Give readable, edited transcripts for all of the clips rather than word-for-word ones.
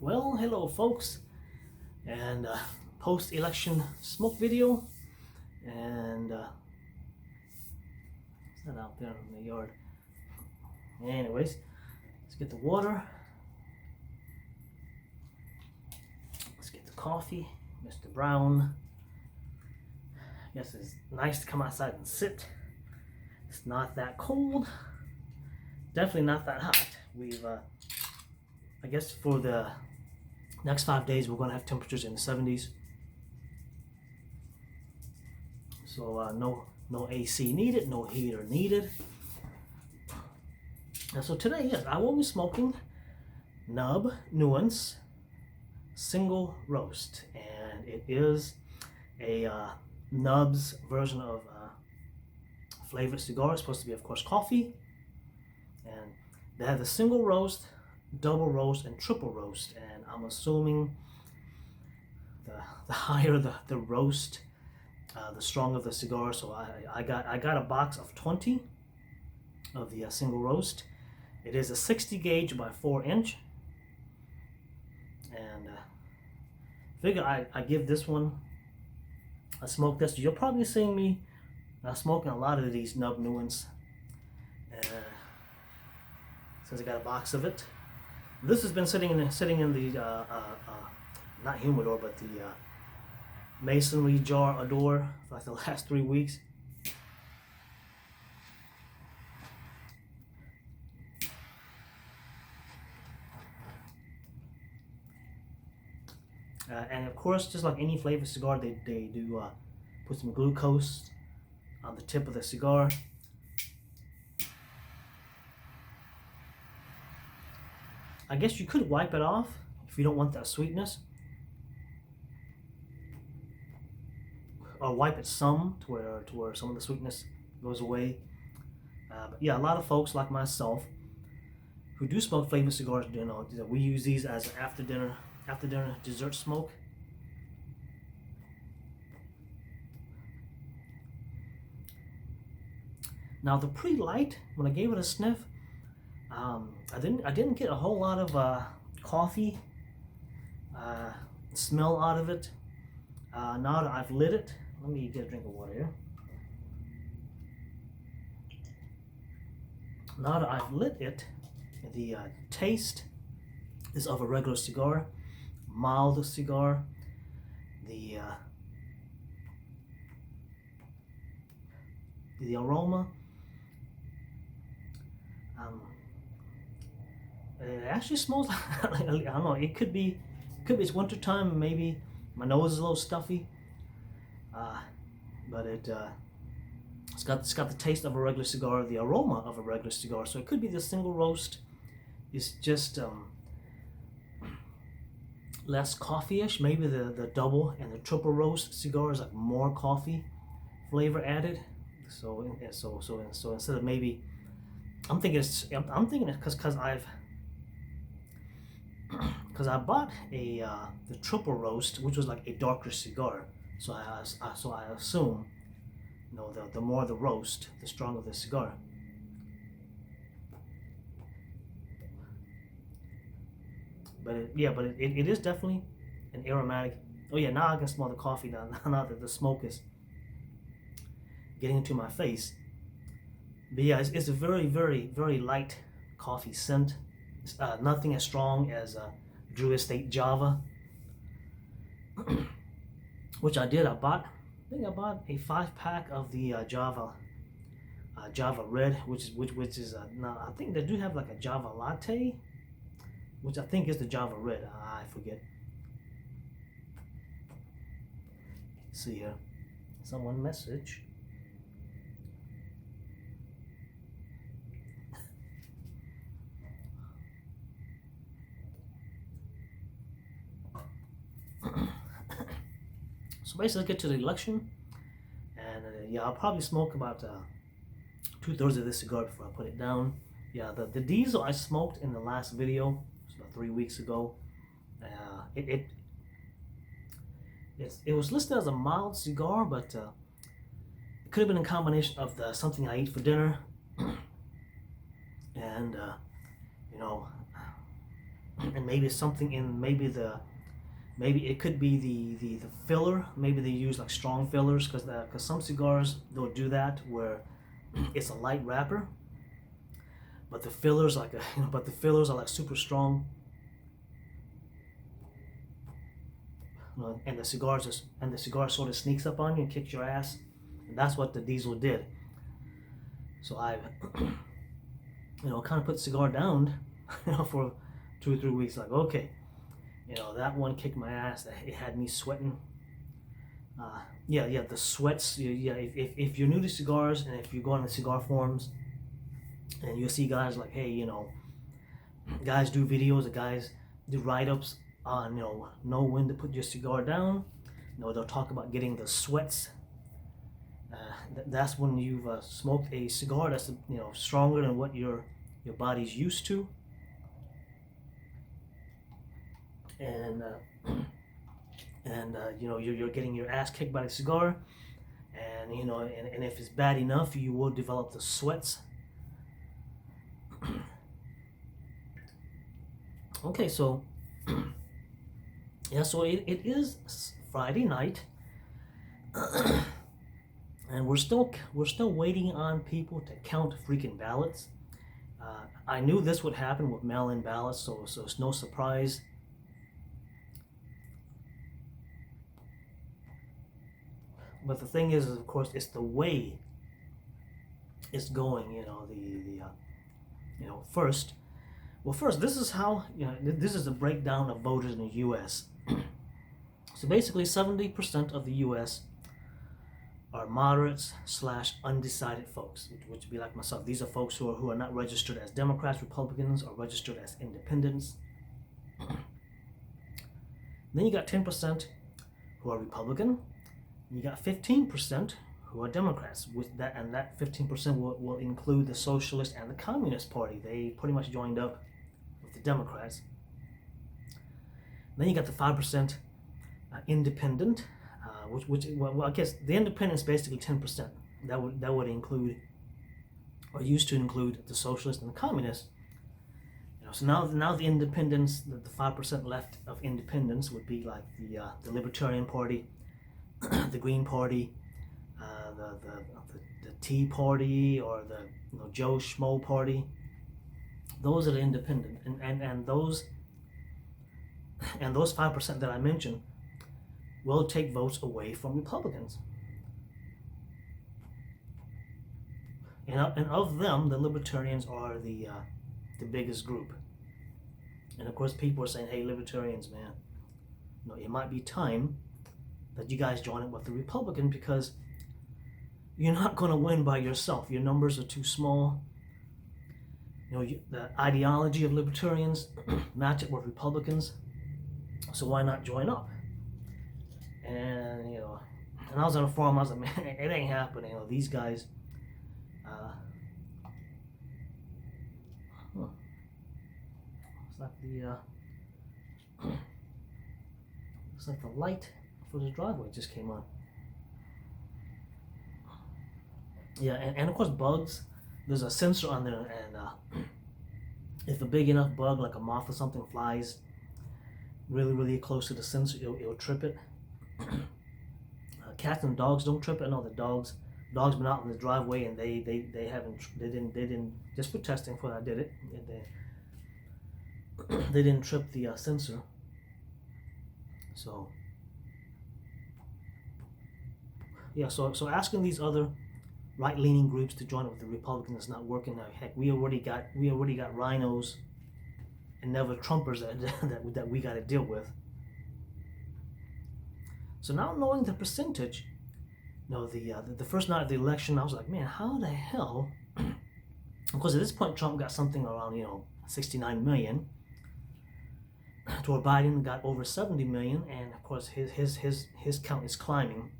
Well, hello folks, and post-election smoke video, and it's not out there in the yard. Anyways, let's get the water, let's get the coffee, Mr. Brown. Yes, it's nice to come outside and sit. It's not that cold, definitely not that hot. We've I guess for the next 5 days we're going to have temperatures in the 70s. So no AC needed, no heater needed. And so today, yes, I will be smoking Nub Nuance single roast, and it is a Nub's version of flavored cigar. It's supposed to be, of course, coffee, and they have the single roast, double roast, and triple roast, and I'm assuming the higher the roast, the stronger the cigar. So I got a box of 20 of the single roast. It is a 60 gauge by 4 inch, and figure I give this one a smoke test. You're probably seeing me smoking a lot of these Nub Nuance, since I got a box of it. This has been sitting in the not humidor, but the masonry jar door for like the last 3 weeks. And of course, just like any flavored cigar, they do put some glucose on the tip of the cigar. I guess you could wipe it off if you don't want that sweetness, or wipe it some to where some of the sweetness goes away. But yeah, a lot of folks like myself who do smoke flavored cigars, we use these as an after dinner dessert smoke. Now the pre-light, when I gave it a sniff, I didn't get a whole lot of coffee smell out of it. Now that I've lit it, let me get a drink of water here. Now that I've lit it, the taste is of a regular cigar, mild cigar. The aroma, it actually smells like, I don't know, it could be it's winter time, maybe my nose is a little stuffy, but it's got the taste of a regular cigar, the aroma of a regular cigar. So it could be the single roast is just less coffee-ish. Maybe the double and the triple roast cigar is like more coffee flavor added. So instead of maybe, I'm thinking it's because I bought the triple roast, which was like a darker cigar. So I assume, the more the roast, the stronger the cigar. But it is definitely an aromatic. Oh yeah, now I can smell the coffee now that the smoke is getting into my face. But yeah, it's a very, very, very light coffee scent. It's, nothing as strong as Drew Estate Java, which I bought a 5-pack of the Java Red, which is now I think they do have like a Java Latte, which I think is the Java Red. I forget. Let's see here, someone message. So basically, get to the election, and yeah, I'll probably smoke about 2/3 of this cigar before I put it down. Yeah, the diesel I smoked in the last video, about 3 weeks ago. It was listed as a mild cigar, but it could have been a combination of something I ate for dinner, and and maybe something in maybe it could be the filler. Maybe they use like strong fillers, because some cigars they'll do that where it's a light wrapper, but the fillers like but the fillers are like super strong. And the cigar sort of sneaks up on you and kicks your ass, and that's what the Diesel did. So I, kind of put the cigar down, for 2 or 3 weeks. Like, okay, that one kicked my ass. It had me sweating. The sweats. If you're new to cigars, and if you go on the cigar forums, and you'll see guys like, hey, guys do videos, the guys do write-ups on know when to put your cigar down. They'll talk about getting the sweats. That's when you've smoked a cigar that's stronger than what your body's used to, and you're getting your ass kicked by the cigar, and and if it's bad enough, you will develop the sweats. Okay, so so it is Friday night, and we're still waiting on people to count freaking ballots. I knew this would happen with mail-in ballots, so it's no surprise. But the thing is, of course, it's the way it's going. First, this is how this is a breakdown of voters in the U.S. So basically, 70% of the U.S. are moderates / undecided folks, which would be like myself. These are folks who are not registered as Democrats, Republicans, or registered as independents. Then you got 10% who are Republican. You got 15% who are Democrats. That 15% will include the Socialist and the Communist Party. They pretty much joined up with the Democrats. Then you got the 5% independent, well, I guess the independents basically 10%. That would include, or used to include, the Socialists and the Communists. So now the independents, the 5% left of independents would be like the Libertarian Party, the Green Party, the Tea Party, or the Joe Schmo Party. Those are the independent, and those 5% that I mentioned will take votes away from Republicans. And of them, the Libertarians are the biggest group. And of course, people are saying, "Hey, Libertarians, man, it might be time that you guys join up with the Republican, because you're not going to win by yourself. Your numbers are too small. The ideology of Libertarians match up with Republicans, so why not join up?" And and I was on a forum. I was like, "Man, it ain't happening. These guys." It's like the light for the driveway just came on. Yeah, and of course bugs. There's a sensor on there, and if a big enough bug, like a moth or something, flies really, really close to the sensor, it'll trip it. Cats and dogs don't trip it. No, the dogs been out in the driveway, and they didn't just for testing before I did it. They didn't trip the sensor. So yeah, so asking these other right-leaning groups to join up with the Republicans is not working now. Heck, we already got rhinos and never Trumpers that we got to deal with. So now knowing the percentage, the first night of the election, I was like, man, how the hell? Because at this point, Trump got something around 69 million. To where Biden got over 70 million, and of course his count is climbing.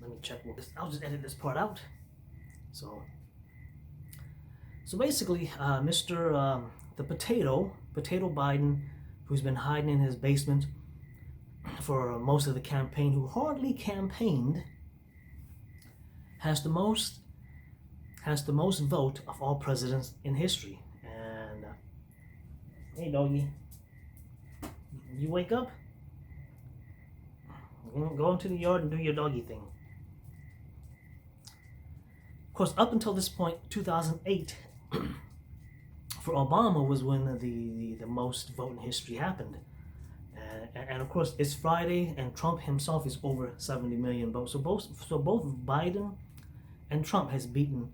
Let me check. I'll just edit this part out. So basically, Mr. The potato Biden, who's been hiding in his basement for most of the campaign, who hardly campaigned, has the most has the most vote of all presidents in history. And hey, doggy, you wake up? Go into the yard and do your doggy thing. Of course, up until this point, 2008, for Obama was when the most vote in history happened. And of course, it's Friday, and Trump himself is over 70 million votes. So both Biden and Trump has beaten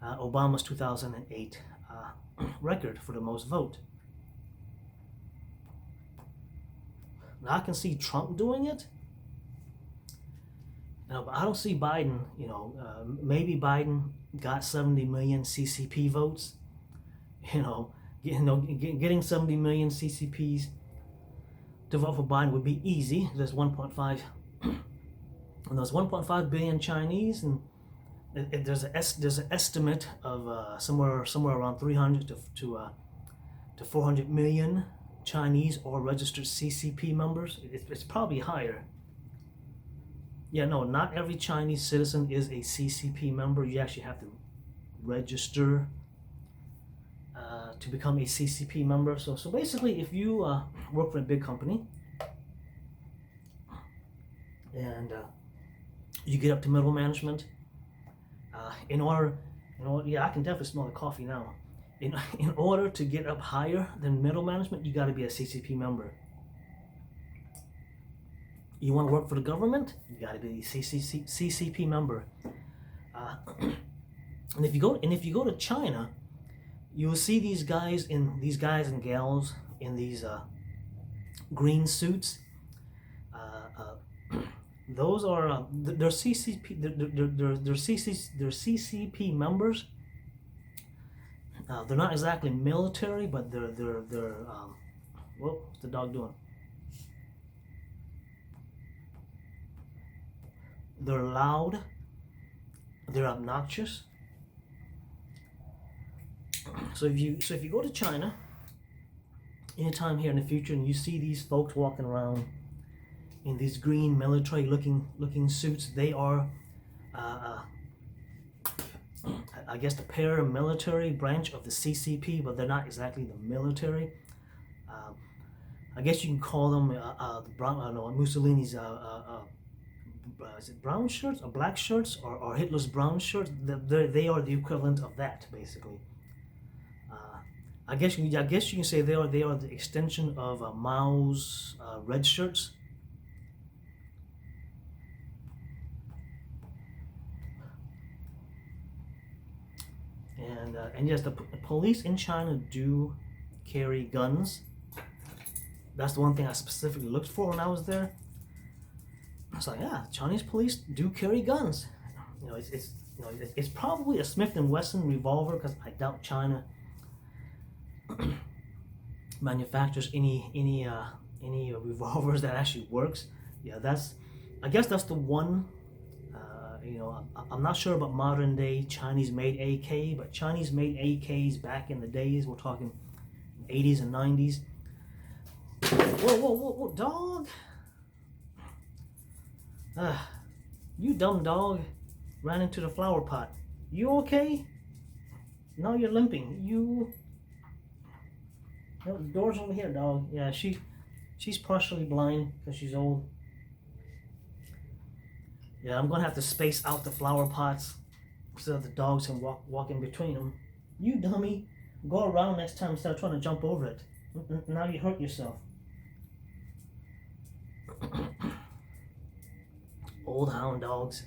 Obama's 2008 record for the most vote. Now I can see Trump doing it. No, but I don't see Biden. Maybe Biden got 70 million CCP votes. Getting 70 million CCPs to vote for Biden would be easy. There's 1.5, and there's 1.5 billion Chinese, and there's an estimate of somewhere around 300 to 400 million Chinese or registered CCP members. It's probably higher. Yeah, no, not every Chinese citizen is a CCP member. You actually have to register to become a CCP member. So basically, if you work for a big company and you get up to middle management, yeah, I can definitely smell the coffee now. In order to get up higher than middle management, you got to be a CCP member. You want to work for the government? You got to be a CCP member. And if you go to China, you will see these guys and gals in these green suits. Those are they're CCP. They're CCP members. They're not exactly military, but they're what's the dog doing? They're loud. They're obnoxious. So if you go to China anytime here in the future and you see these folks walking around in these green military looking suits, they are I guess the paramilitary branch of the CCP, but they're not exactly the military. I guess you can call them Mussolini's is it brown shirts or black shirts or Hitler's brown shirts? They are the equivalent of that, basically. I guess you can say they are the extension of Mao's red shirts. And yes, the police in China do carry guns. That's the one thing I specifically looked for when I was there. I was like, yeah, Chinese police do carry guns. It's probably a Smith & Wesson revolver, because I doubt China manufactures any revolvers that actually works. Yeah, I guess that's the one. I'm not sure about modern day Chinese made AK, but Chinese made AKs back in the days, we're talking 80s and 90s. Whoa, dog! You dumb dog ran into the flower pot. You okay? Now you're limping. The door's over here, dog. Yeah, she's partially blind because she's old. Yeah, I'm gonna have to space out the flower pots so that the dogs can walk in between them. You dummy, go around next time instead of trying to jump over it. Now you hurt yourself. Old hound dogs.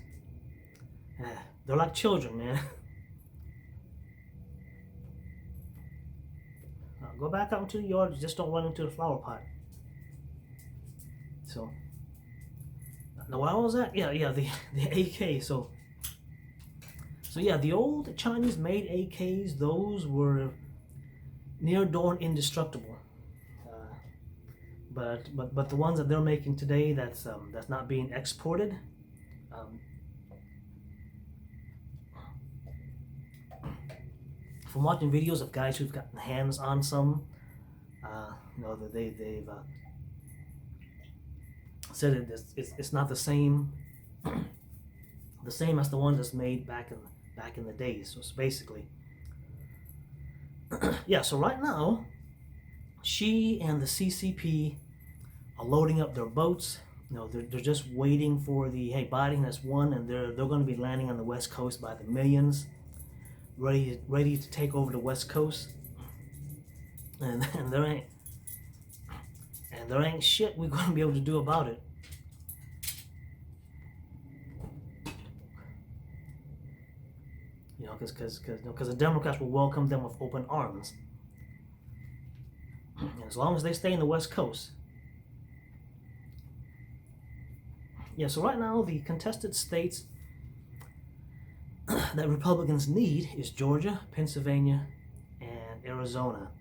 They're like children, man. Go back out into the yard. Just don't run into the flower pot. So, now where was that? Yeah, the AK. So yeah, the old Chinese made AKs. Those were near darn indestructible. But the ones that they're making today, that's not being exported. From watching videos of guys who've gotten hands on some, they've said it's not the same as the one that's made back in back in the days. So it's basically, yeah. So right now, she and the CCP are loading up their boats. You know, they're just waiting for the, hey, Biden has won, and they're going to be landing on the West Coast by the millions, ready to take over the West Coast. And there ain't shit we're going to be able to do about it. You know, because the Democrats will welcome them with open arms. And as long as they stay in the West Coast. Yeah, so right now the contested states that Republicans need is Georgia, Pennsylvania, and Arizona.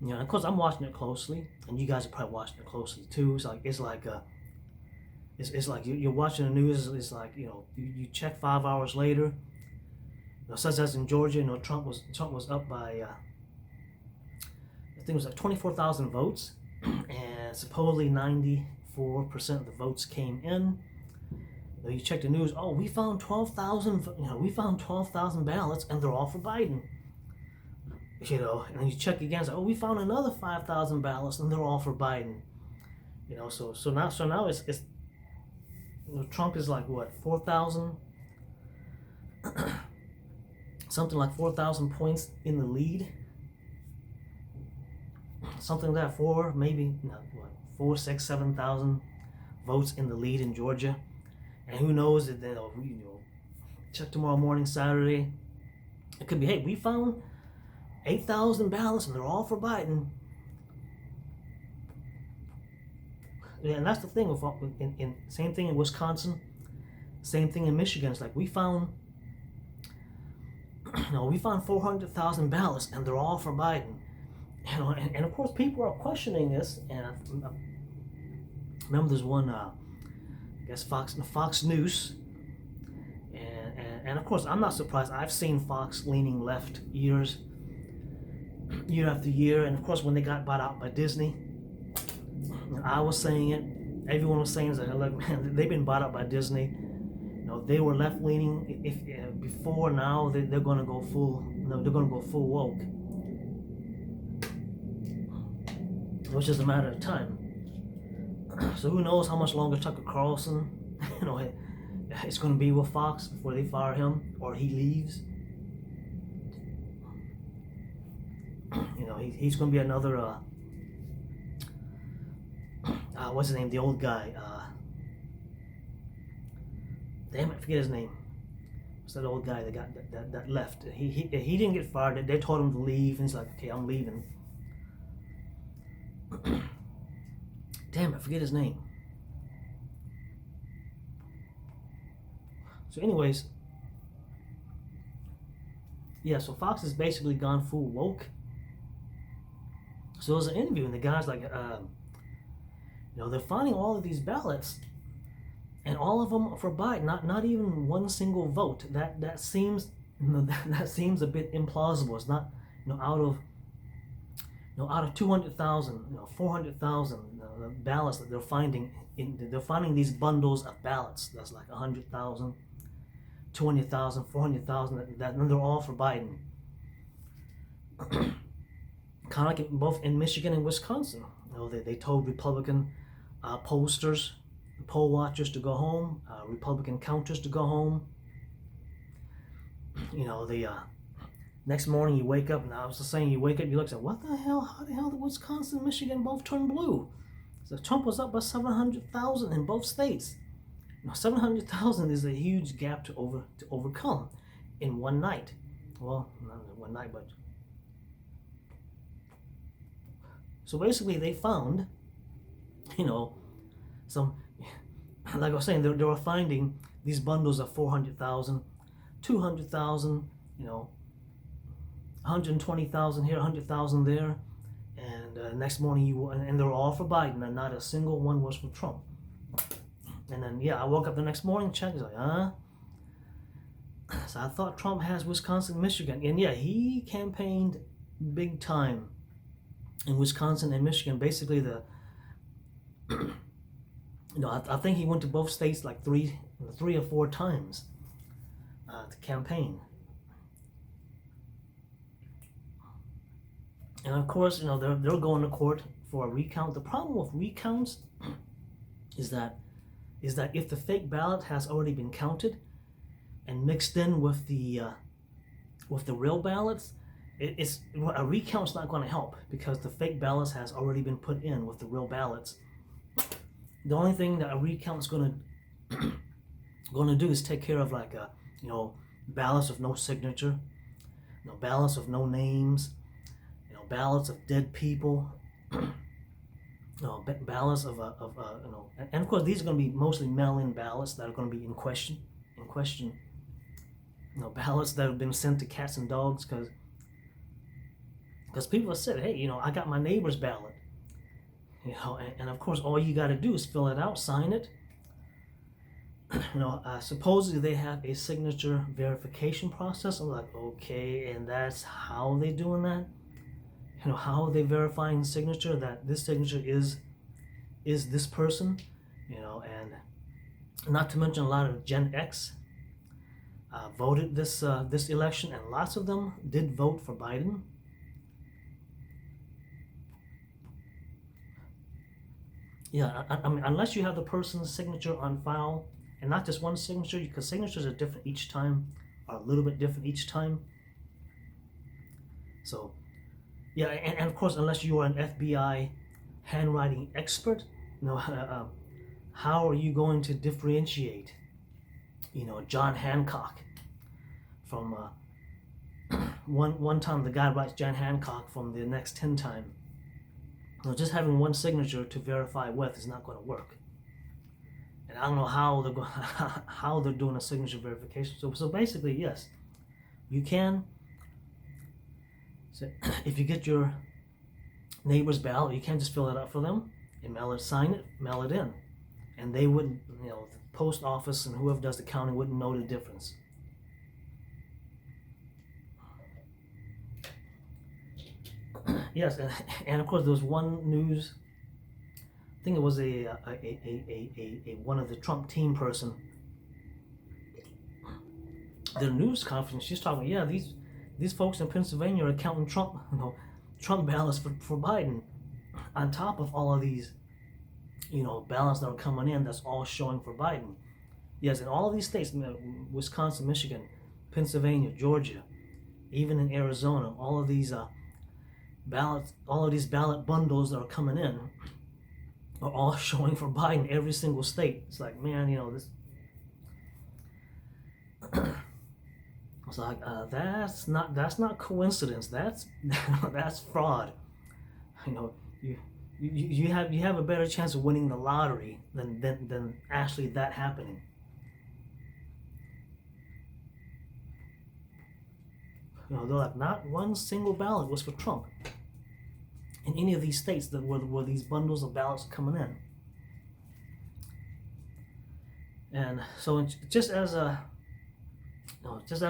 You know, of course, I'm watching it closely, and you guys are probably watching it closely too. It's like you're watching the news. It's like, you know, you check 5 hours later. You know, such as in Georgia, you know, Trump was up by I think it was like 24,000 votes, and supposedly 94% of the votes came in. You know, you check the news. Oh, we found 12,000. You know, we found 12,000 ballots, and they're all for Biden. You know, and then you check again. So, oh, we found another 5,000 ballots, and they're all for Biden. You know, so now it's you know, Trump is like what, 4,000, something like 4,000 points in the lead. Something like that, 4, 6, 7,000 votes in the lead in Georgia. And who knows if you know, check tomorrow morning, Saturday. It could be, hey, we found 8,000 ballots and they're all for Biden. Yeah, and that's the thing with same thing in Wisconsin, same thing in Michigan. It's like we found 400,000 ballots and they're all for Biden. You know, and of course people are questioning this. And I remember there's one, I guess Fox News, and of course I'm not surprised. I've seen Fox leaning left year after year, and of course when they got bought out by Disney, I was saying it, everyone was saying that, look, man, they've been bought out by Disney. You know, they were left leaning before. Now they're going to go full. They're going to go full woke, which is a matter of time. So who knows how much longer Tucker Carlson, you know, it's going to be with Fox before they fire him or he leaves. You know, he's going to be another. What's his name? The old guy. Damn it, I forget his name. What's that old guy that left? He didn't get fired. They told him to leave, and he's like, okay, I'm leaving. Damn, I forget his name. So anyways, yeah, so Fox has basically gone full woke. So there's an interview, and the guy's like, you know, they're finding all of these ballots, and all of them are for Biden. Not even one single vote. That seems, you know, that seems a bit implausible. It's not, you know, out of 200,000, 400,000 ballots that they're finding. They're finding these bundles of ballots. That's like 100,000, 200,000, 400,000. Then they're all for Biden. Kind of like both in Michigan and Wisconsin. You know, they told Republican pollsters, poll watchers to go home, Republican counters to go home. You know, the next morning you wake up, and I was just saying, you wake up, you look and say, what the hell? How the hell did Wisconsin and Michigan both turn blue? So Trump was up by 700,000 in both states. You know, 700,000 is a huge gap to overcome in one night. Well, not one night, but. So basically they found, you know, some, like I was saying, they were finding these bundles of 400,000, 200,000, you know, 120,000 here, 100,000 there, and next morning and they're all for Biden, and not a single one was for Trump. And then I woke up the next morning, checked, like, So I thought Trump has Wisconsin, Michigan, and he campaigned big time in Wisconsin and Michigan. Basically I think he went to both states like three or four times to campaign. And of course, they're going to court for a recount. The problem with recounts is that if the fake ballot has already been counted and mixed in with the real ballots, a recount's not going to help because the fake ballots has already been put in with the real ballots. The only thing that a recount's going to do is take care of like ballots of no signature, ballots of no names, ballots of dead people, ballots of and of course these are going to be mostly mail-in ballots that are going to be in question, ballots that have been sent to cats and dogs because people have said, hey, I got my neighbor's ballot, and of course all you got to do is fill it out, sign it. Supposedly they have a signature verification process. I'm like, okay, and that's how they doing that? How are they verifying signature that this signature is this person? And not to mention a lot of Gen X voted this election, and lots of them did vote for Biden. Yeah, I mean, unless you have the person's signature on file, and not just one signature, because signatures are different each time, are a little bit different each time. So, yeah, and of course, unless you are an FBI handwriting expert, how are you going to differentiate, John Hancock from one time the guy writes John Hancock from the next 10 time. Just having one signature to verify with is not going to work. And I don't know how they're doing a signature verification. So basically, yes, you can. So if you get your neighbor's ballot, you can just fill it out for them and sign it, mail it in, and they wouldn't, the post office and whoever does the counting wouldn't know the difference. Yes, and of course there was one news. I think it was a one of the Trump team person. The news conference, she's talking. Yeah, these folks in Pennsylvania are counting Trump ballots for Biden, on top of all of these, ballots that are coming in. That's all showing for Biden. Yes, in all of these states, Wisconsin, Michigan, Pennsylvania, Georgia, even in Arizona, all of these ballots, all of these ballot bundles that are coming in are all showing for Biden. Every single state. It's like, man, this. It's like that's not coincidence. That's that's fraud. You have a better chance of winning the lottery than actually that happening. They're like, not one single ballot was for Trump in any of these states that where these bundles of ballots are coming in. And so just as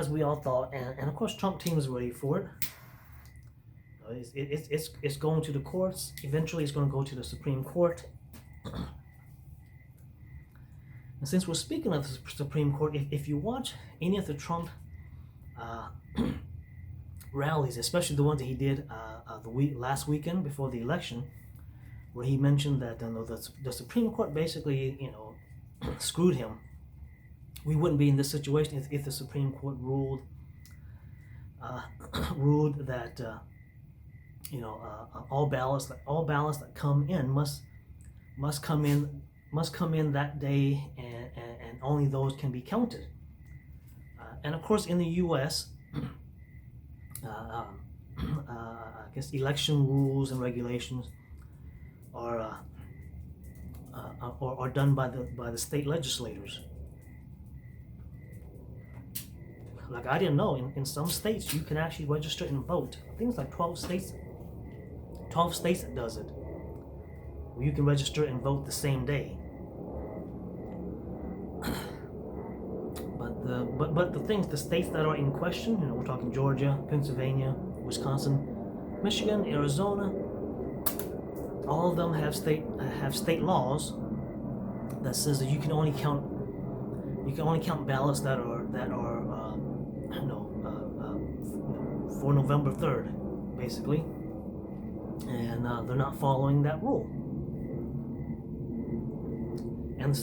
we all thought, and of course Trump team is ready for it. It's going to the courts. Eventually it's going to go to the Supreme Court. And since we're speaking of the Supreme Court, if you watch any of the Trump rallies, especially the ones that he did last weekend before the election, where he mentioned that the Supreme Court basically screwed him. We wouldn't be in this situation if the Supreme Court ruled that all ballots that come in must come in that day, and only those can be counted. And of course, in the U.S., I guess election rules and regulations are done by the state legislators. Like, I didn't know, in some states you can actually register and vote. I think it's like 12 states that does it, where you can register and vote the same day. But the states that are in question, we're talking Georgia, Pennsylvania, Wisconsin, Michigan, Arizona, all of them have state laws that says that you can only count ballots that are for November 3rd, basically, and they're not following that rule. And the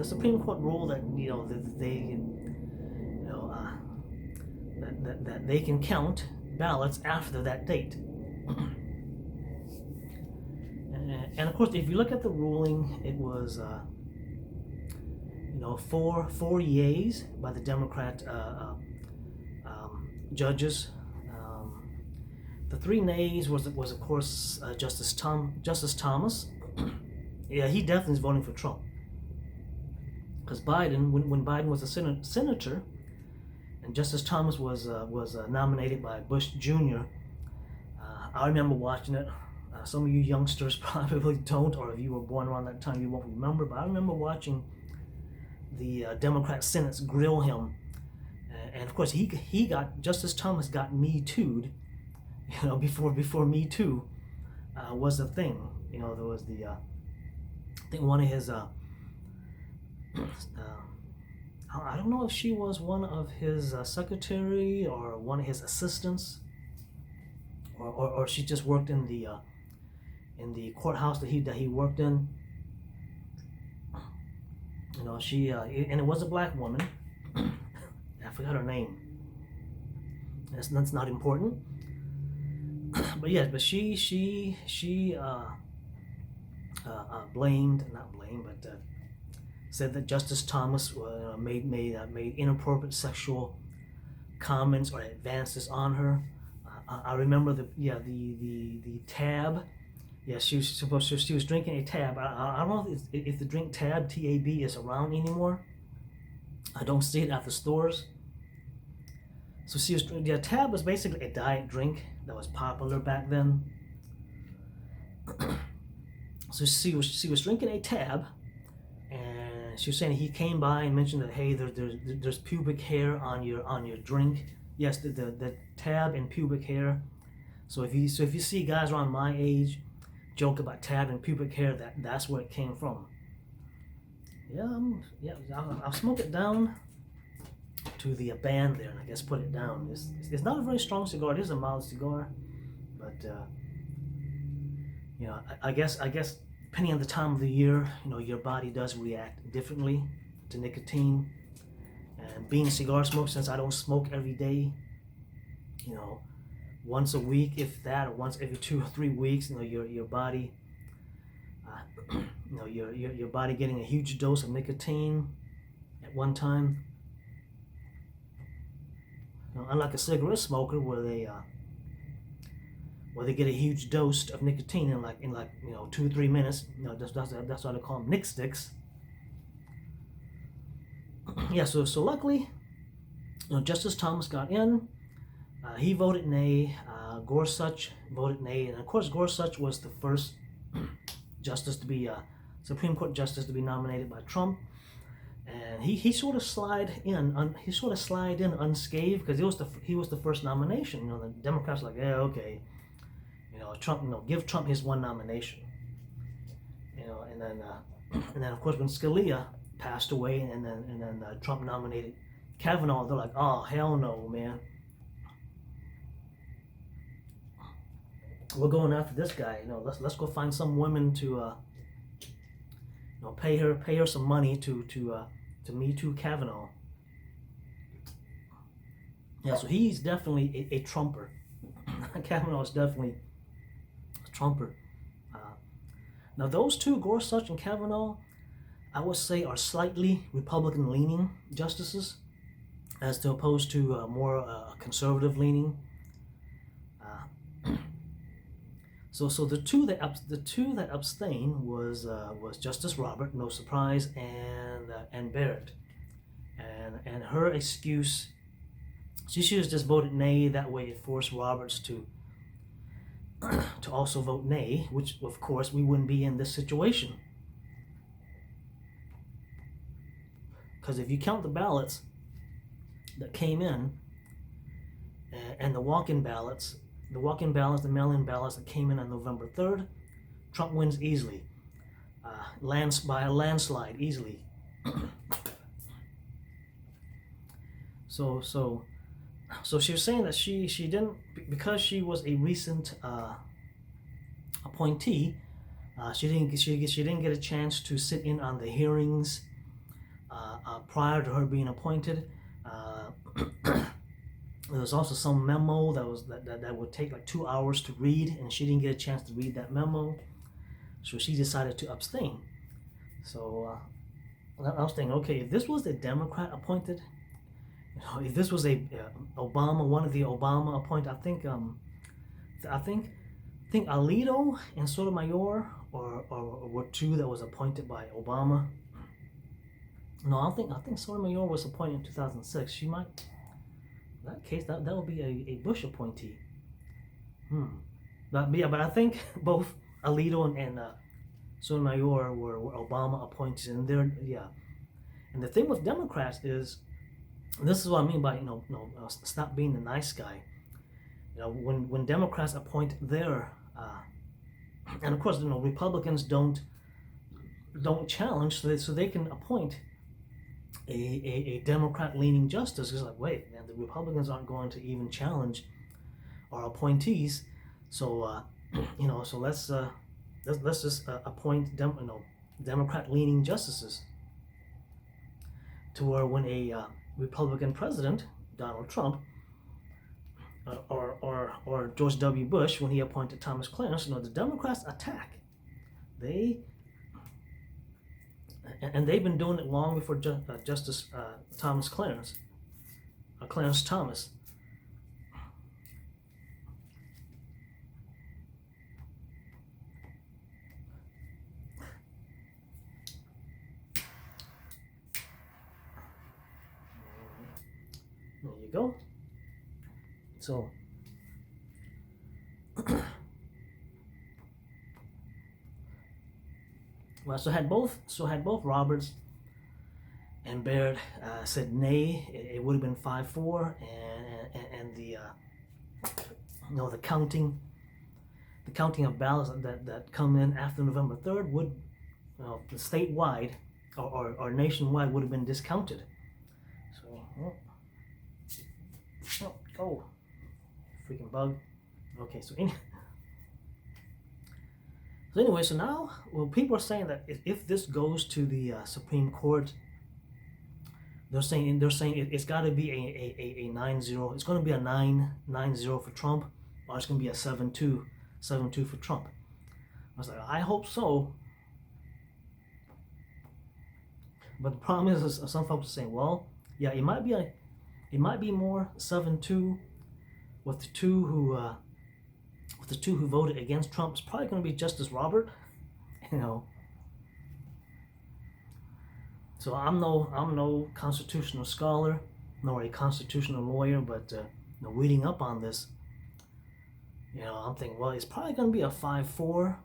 Supreme Court ruled that that they can count ballots after that date. And of course, if you look at the ruling, it was four yeas by the Democrat judges. The 3 nays was of course Justice Thomas. Yeah, he definitely is voting for Trump, because Biden, when Biden was a senator, and Justice Thomas was nominated by Bush Jr. I remember watching it. Some of you youngsters probably don't, or if you were born around that time, you won't remember. But I remember watching the Democrat Senates grill him, and of course Justice Thomas got Me Too'd, before Me Too was a thing. There was the I think one of his I don't know if she was one of his secretary or one of his assistants, or she just worked in the courthouse that he worked in. She and it was a black woman. I forgot her name. That's not important. But yes, but she said that Justice Thomas made inappropriate sexual comments or advances on her. I remember the tab. Yeah, she was drinking a tab. I don't know if the drink tab, TAB, is around anymore. I don't see it at the stores. So tab was basically a diet drink that was popular back then. So she was drinking a tab, and she was saying he came by and mentioned that, hey, there's pubic hair on your drink. Yes, the tab and pubic hair. So if you see guys around my age joke about tab and pubic hair, that's where it came from. I'll smoke it down to the band there, and I guess put it down. It's not a very strong cigar. It is a mild cigar, but I guess depending on the time of the year, your body does react differently to nicotine. And being a cigar smoker, since I don't smoke every day, once a week, if that, or once every 2 or 3 weeks, your body, your body getting a huge dose of nicotine at one time. Unlike a cigarette smoker, where they get a huge dose of nicotine in like 2 or 3 minutes. That's why they call them Nick sticks. Yeah. So luckily, Justice Thomas got in. He voted nay. Gorsuch voted nay, and of course Gorsuch was the first justice to be Supreme Court justice to be nominated by Trump. And he sort of slid in unscathed, because he was the first nomination. The Democrats were like, yeah, okay, Trump, give Trump his one nomination. And then of course when Scalia passed away, and then Trump nominated Kavanaugh, they're like, oh hell no, man, we're going after this guy. Let's go find some women to pay her some money to Me Too Kavanaugh. Yeah, so he's definitely a Trumper. Kavanaugh is definitely a Trumper. Now those two, Gorsuch and Kavanaugh, I would say are slightly Republican-leaning justices, as to opposed to more conservative-leaning. So the two that abstained was Justice Robert, no surprise, and Barrett, and her excuse, she should have just voted nay. That way it forced Roberts to also vote nay, which of course we wouldn't be in this situation. Because if you count the ballots that came in, and the walk-in ballots, the mail-in ballots that came in on November 3rd, Trump wins easily. by a landslide easily. So she was saying that she didn't, because she was a recent appointee. She didn't get a chance to sit in on the hearings prior to her being appointed. There was also some memo that would take like 2 hours to read, and she didn't get a chance to read that memo, so she decided to abstain. So I was thinking, okay, if this was a Democrat appointed, if this was a Obama, one of the Obama appointed, I think Alito and Sotomayor were two that was appointed by Obama. No, I think Sotomayor was appointed in 2006. She might. In that case, that would be a Bush appointee. But I think both Alito and Sotomayor were Obama appointees, and And the thing with Democrats is, this is what I mean by stop being the nice guy. When Democrats appoint their and of course Republicans don't challenge, so they can appoint a Democrat-leaning justice. It's like, wait, man, the Republicans aren't going to even challenge our appointees, so so let's just appoint Democrat-leaning justices, to where when a Republican president, Donald Trump, or George W. Bush, when he appointed Thomas Clarence, the Democrats attack. And they've been doing it long before Justice Thomas Clarence, Clarence Thomas. There you go. So well, so had both Roberts and Baird said nay, it would have been 5-4, and the the counting of ballots that come in after November 3rd would, statewide or nationwide, would have been discounted. So freaking bug. Okay, so anyway, so now, people are saying that if this goes to the Supreme Court, they're saying it's got to be a 9-0. It's going to be a 9-0 for Trump, or it's going to be a 7-2 for Trump. I was like, I hope so. But the problem is some folks are saying, well, yeah, it might be more 7-2 with the two who voted against Trump. It's probably going to be Justice Robert, So I'm no constitutional scholar nor a constitutional lawyer, but reading up on this, I'm thinking, well, it's probably going to be a 5-4.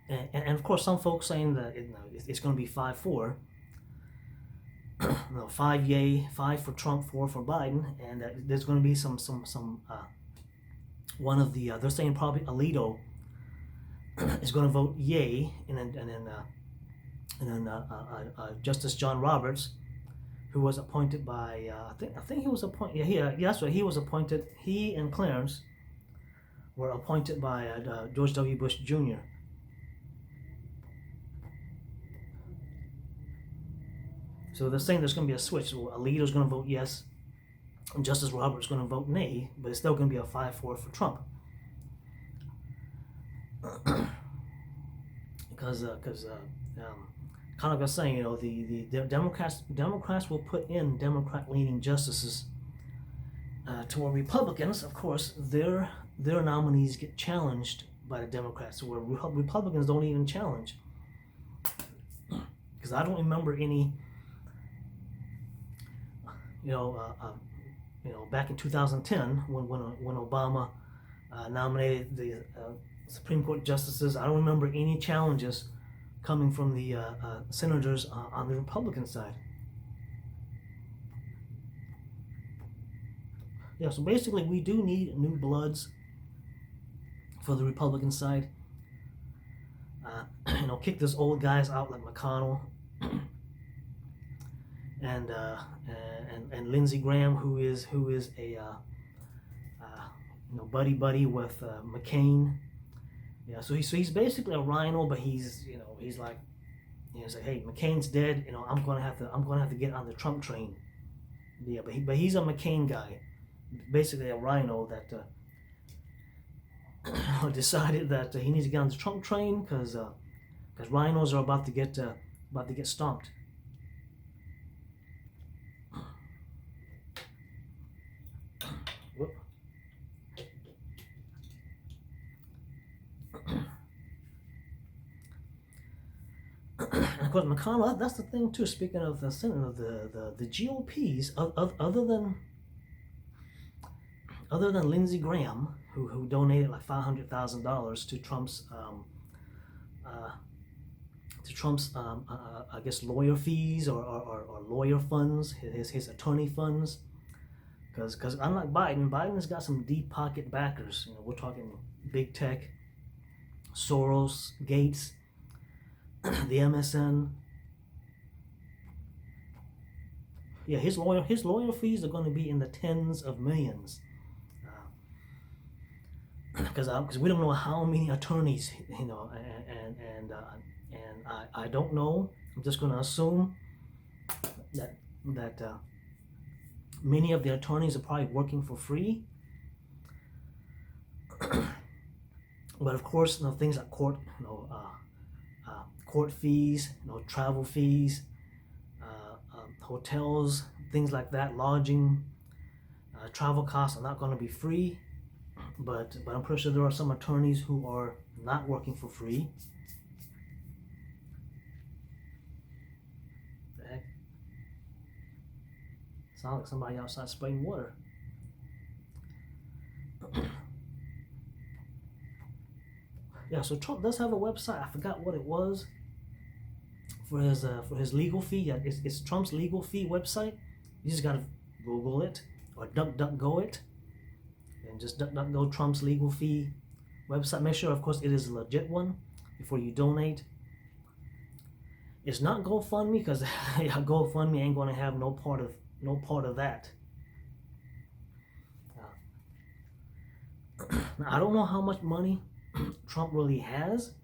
And of course, some folks saying that it's going to be 5-4. 5 yay, 5 for Trump, 4 for Biden, and there's going to be some one of the they're saying probably Alito is going to vote yay, and then Justice John Roberts, who was appointed by I think he was appointed, that's right, he was appointed. He and Clarence were appointed by George W. Bush Jr. So they're saying there's going to be a switch. So Alito's going to vote yes, and Justice Roberts is going to vote nay, but it's still going to be a 5-4 for Trump. Because kind of like I was saying, the Democrats will put in Democrat-leaning justices to where Republicans, of course, their nominees get challenged by the Democrats, where Republicans don't even challenge. Because I don't remember any. Back in 2010, when Obama nominated the Supreme Court justices, I don't remember any challenges coming from the senators on the Republican side. Yeah, so basically we do need new bloods for the Republican side. kick those old guys out like McConnell and Lindsey Graham, who is a buddy with McCain. Yeah, so he's basically a rhino, but he's like, hey, McCain's dead. I'm gonna have to get on the Trump train. Yeah, but he's a McCain guy, basically a rhino that decided that he needs to get on the Trump train because rhinos are about to get stomped. Whoop. And of course, McConnell. That's the thing too. Speaking of the Senate, the GOPs, other than Lindsey Graham, who donated like $500,000 to Trump's I guess lawyer fees or lawyer funds, his attorney funds, because unlike Biden's got some deep pocket backers. We're talking big tech, Soros, Gates, the MSN. Yeah, his lawyer fees are going to be in the tens of millions. Because we don't know how many attorneys, and I don't know. I'm just going to assume that many of the attorneys are probably working for free. But of course, things like court fees, travel fees, hotels, things like that, lodging, travel costs are not going to be free. But I'm pretty sure there are some attorneys who are not working for free. The heck? Sounds like somebody outside spraying water. Yeah, so Trump does have a website. I forgot what it was for his legal fee. Yeah, it's Trump's legal fee website. You just gotta Google it or DuckDuckGo it. And just DuckDuckGo Trump's legal fee website. Make sure, of course, it is a legit one before you donate. It's not GoFundMe, because GoFundMe ain't going to have no part of that. Now, I don't know how much money Trump really has,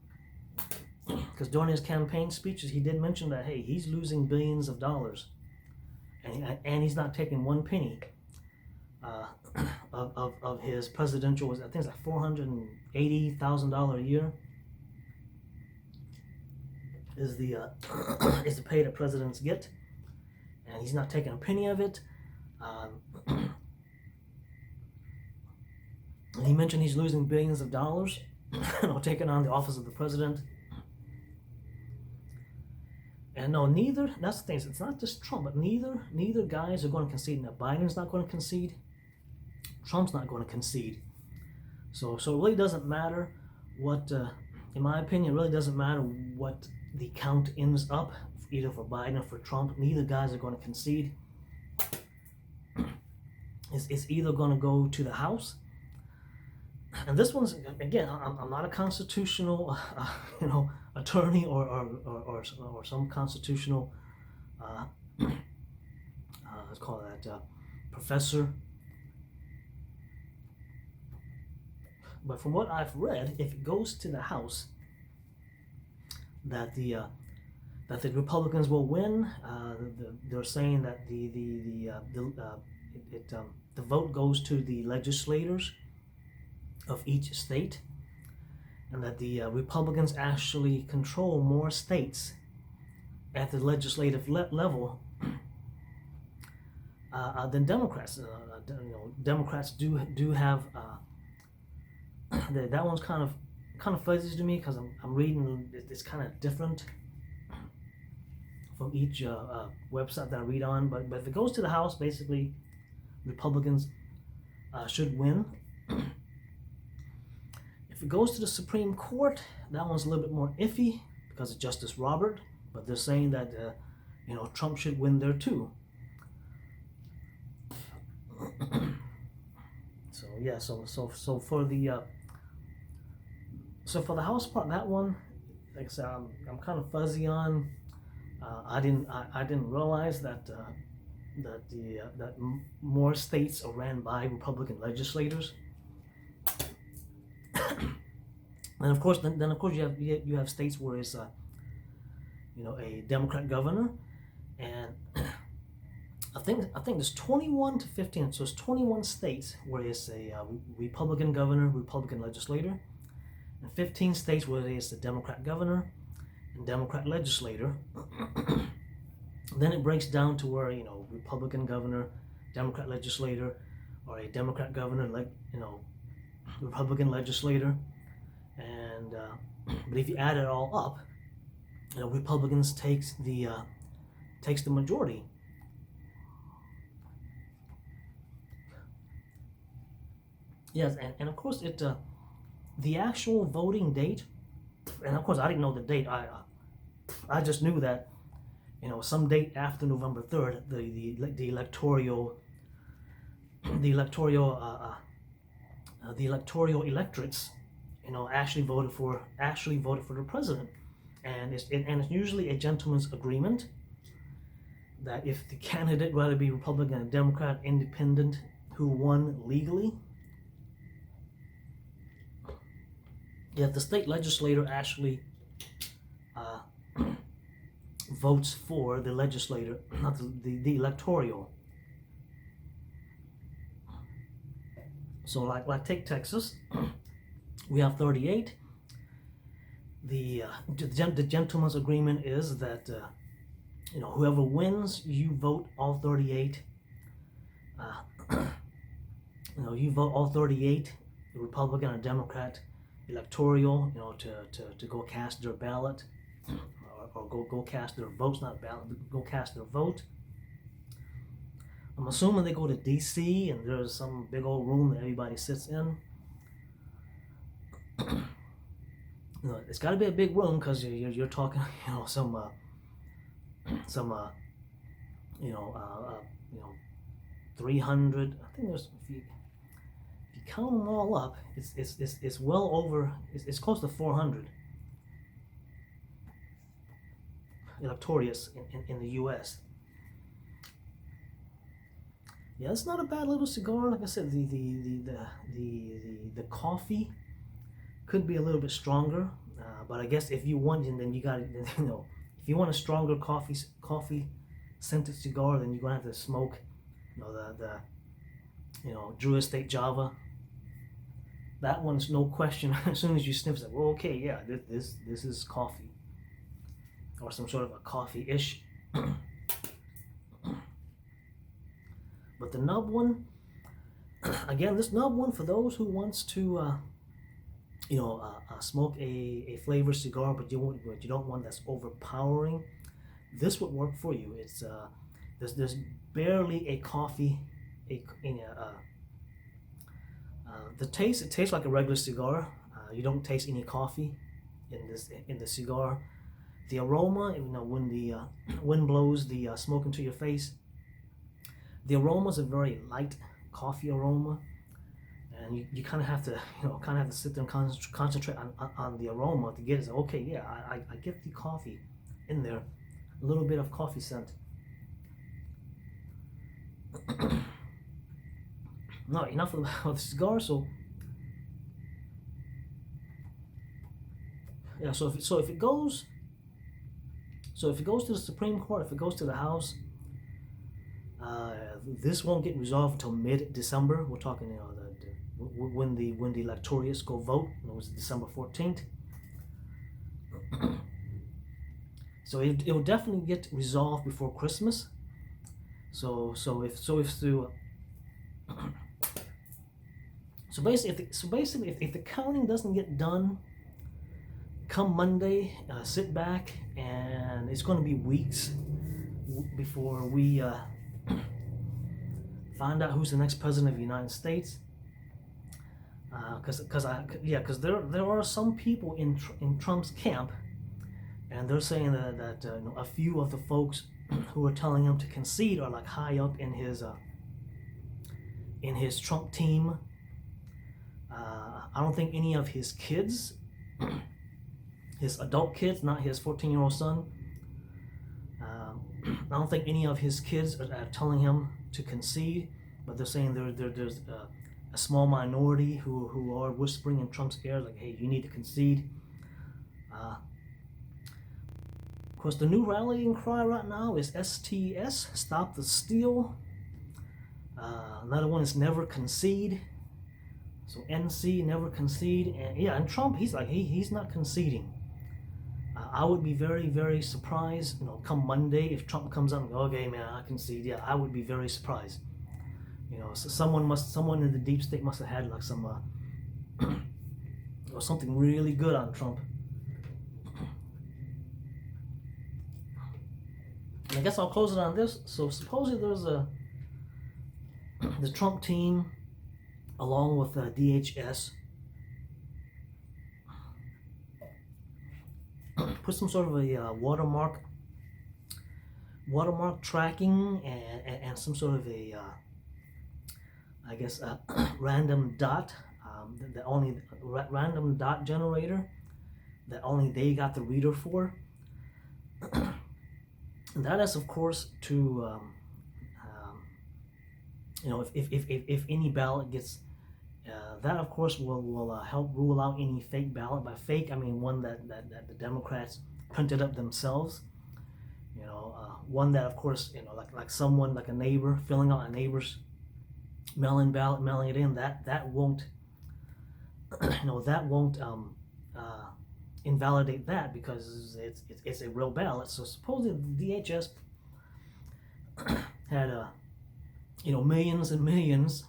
because during his campaign speeches he did mention that, hey, he's losing billions of dollars, and he's not taking one penny of his presidential. I think it's like $480,000 a year is the pay that presidents get, and he's not taking a penny of it. And he mentioned he's losing billions of dollars, taking on the office of the president. And no, that's the thing. It's not just Trump, but neither guys are going to concede. Now, Biden's not going to concede. Trump's not going to concede. So it really doesn't matter what, in my opinion, it really doesn't matter what the count ends up, either for Biden or for Trump. Neither guys are going to concede. It's either going to go to the House. And this one's, again, I'm not a constitutional, attorney or some constitutional, let's call that professor. But from what I've read, if it goes to the House, that the Republicans will win. They're saying that the vote goes to the legislators of each state, and that the Republicans actually control more states at the legislative level than Democrats. Democrats do have that one's kind of fuzzy to me, because I'm reading it's kind of different from each website that I read on. But if it goes to the House, basically Republicans should win. If it goes to the Supreme Court, that one's a little bit more iffy because of Justice Robert, but they're saying that Trump should win there too. So for the House part, that one, like I said, I'm kind of fuzzy on. I didn't realize that more states are ran by Republican legislators. And of course, then of course you have states where it's a Democrat governor, and I think there's 21 to 15, so it's 21 states where it's a Republican governor, Republican legislator, and 15 states where it's a Democrat governor and Democrat legislator. Then it breaks down to where Republican governor, Democrat legislator, or a Democrat governor, Republican legislator, and but if you add it all up, Republicans takes the majority. Yes, and of course the actual voting date, and of course I didn't know the date. I just knew that some date after November 3rd, the electoral electorates actually voted for the president, and it's usually a gentleman's agreement that if the candidate, whether it be Republican, Democrat, Independent, who won legally, if the state legislator actually votes for the legislator, not the electoral. So like take Texas, we have 38. The gentleman's agreement is that whoever wins, you vote all 38. You vote all 38, the Republican and Democrat electoral, to go cast their ballot, or go cast their votes, not ballot, go cast their vote. I'm assuming they go to D.C. and there's some big old room that everybody sits in. It's got to be a big room because you're talking, some 300. I think there's, if you count them all up, it's well over. It's close to 400 electorates in the U.S. Yeah, it's not a bad little cigar. Like I said, the coffee could be a little bit stronger, but I guess if you want, then you got to, if you want a stronger coffee scented cigar, then you're gonna have to smoke, the Drew Estate Java. That one's no question. As soon as you sniff it, well, okay, yeah, this is coffee, or some sort of a coffee-ish. But the Nub one, again, this Nub one, for those who wants to smoke a flavored cigar, but you don't want that's overpowering, this would work for you. It's there's barely a coffee, the taste, it tastes like a regular cigar. You don't taste any coffee in the cigar. The aroma, when the wind blows the smoke into your face, the aroma is a very light coffee aroma, and you kind of have to sit there and concentrate on the aroma to get it. Okay, yeah, I get the coffee in there, a little bit of coffee scent. No, enough of the cigar. So yeah, so if it goes to the Supreme Court, if it goes to the House, this won't get resolved until mid-December. We're talking, when the electorates go vote. It was December 14th. So it will definitely get resolved before Christmas. So basically, if the counting doesn't get done come Monday, sit back, and it's going to be weeks before we find out who's the next president of the United States. Because there are some people in Trump's camp, and they're saying that a few of the folks who are telling him to concede are like high up in his Trump team. I don't think any of his kids, his adult kids, not his 14-year-old son. I don't think any of his kids are telling him to concede, but they're saying there's a small minority who are whispering in Trump's ear, like, hey, you need to concede. Of course, the new rallying cry right now is STS, Stop the Steal. Another one is Never Concede. So NC, Never Concede. And yeah, and Trump, he's like, he's not conceding. I would be very, very surprised, come Monday, if Trump comes out and goes, okay, man, I concede. Yeah, I would be very surprised. So someone in the deep state must have had like some, or something really good on Trump. And I guess I'll close it on this. So supposedly there's the Trump team, along with DHS, put some sort of a watermark tracking and some sort of a I guess a random dot, the only random dot generator that only they got the reader for. And that is, of course, to if any ballot gets that, of course, will help rule out any fake ballot. By fake, I mean one that the Democrats printed up themselves. One that, of course, like someone, like a neighbor filling out a neighbor's mail-in ballot, mailing it in. That won't, that won't invalidate that, because it's a real ballot. So supposedly the DHS had millions and millions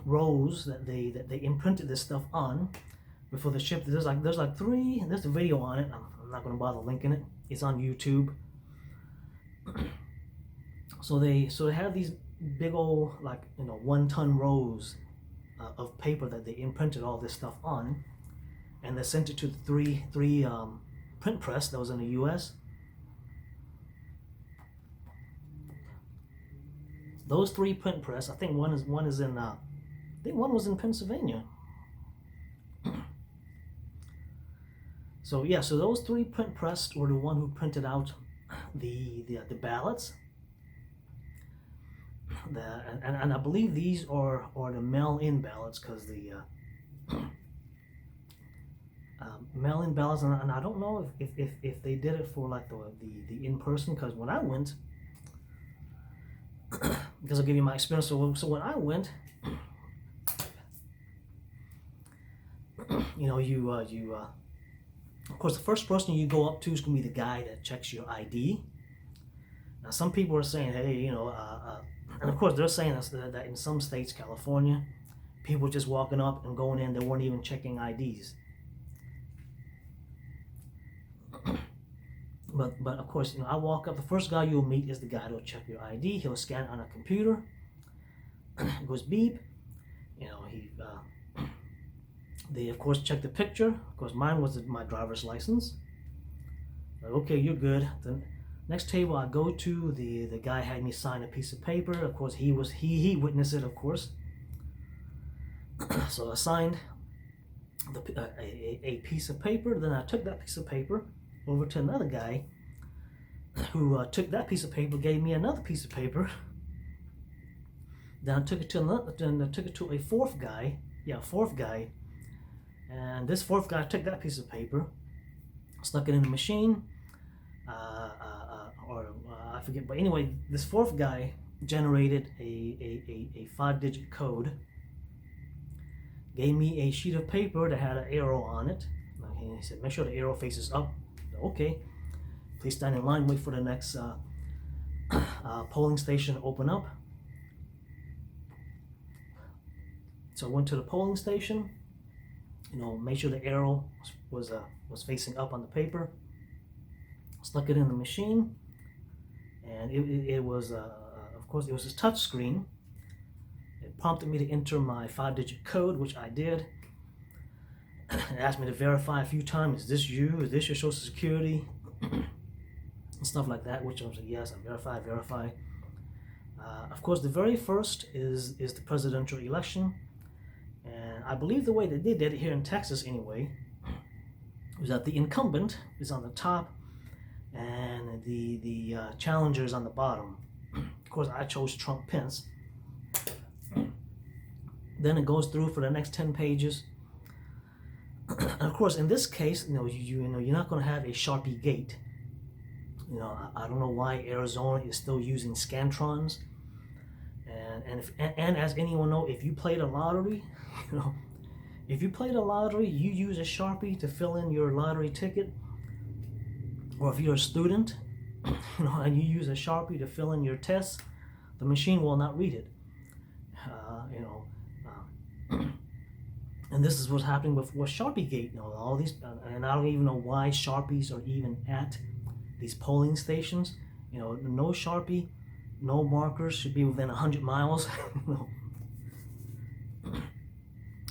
rows that they imprinted this stuff on before the ship. There's like three. There's a video on it. I'm not going to bother linking it. It's on YouTube. So they have these big old 1-ton rows of paper that they imprinted all this stuff on, and they sent it to the three print press that was in the U.S. Those 3 print press, I think one is in I think one was in Pennsylvania. So yeah, so those 3 print press were the one who printed out the ballots. And I believe these are the mail-in ballots, because the mail-in ballots, and I don't know if they did it for like the in-person, because when I went, because I'll give you my experience. So when I went, of course, the first person you go up to is going to be the guy that checks your ID. Now, some people are saying, hey, and of course they're saying that in some states, California, people just walking up and going in, they weren't even checking IDs. But of course, I walk up, the first guy you'll meet is the guy that'll check your ID. He'll scan it on a computer. It goes beep. They of course check the picture. Of course, mine was my driver's license. Like, okay, you're good. The next table I go to, the guy had me sign a piece of paper. Of course, he witnessed it, of course. So I signed a piece of paper. Then I took that piece of paper over to another guy who took that piece of paper, gave me another piece of paper. Then I took it to a fourth guy. And this fourth guy took that piece of paper, stuck it in the machine, I forget. But anyway, this fourth guy generated a 5-digit code, gave me a sheet of paper that had an arrow on it. He said, make sure the arrow faces up. Okay, please stand in line, wait for the next polling station to open up. So I went to the polling station, made sure the arrow was facing up on the paper, stuck it in the machine, and it was, of course, it was a touch screen. It prompted me to enter my 5-digit code, which I did. It asked me to verify a few times, is this you? Is this your social security? And stuff like that, which I was like, yes, I verify. Of course, the very first is the presidential election. And I believe the way that they did it here in Texas anyway, is that the incumbent is on the top and the challenger is on the bottom. Of course, I chose Trump Pence. Then it goes through for the next 10 pages. And of course, in this case, you know, you're not going to have a Sharpie gate. You know, I don't know why Arizona is still using Scantrons. And as anyone know, if you played a lottery, you know, if you played a lottery, you use a Sharpie to fill in your lottery ticket. Or if you're a student, you know, and you use a Sharpie to fill in your tests, the machine will not read it. You know, and this is what's happening with Sharpie Gate. You know, all these, and I don't even know why Sharpies are even at these polling stations. You know, no Sharpie, no markers should be within 100 miles you know,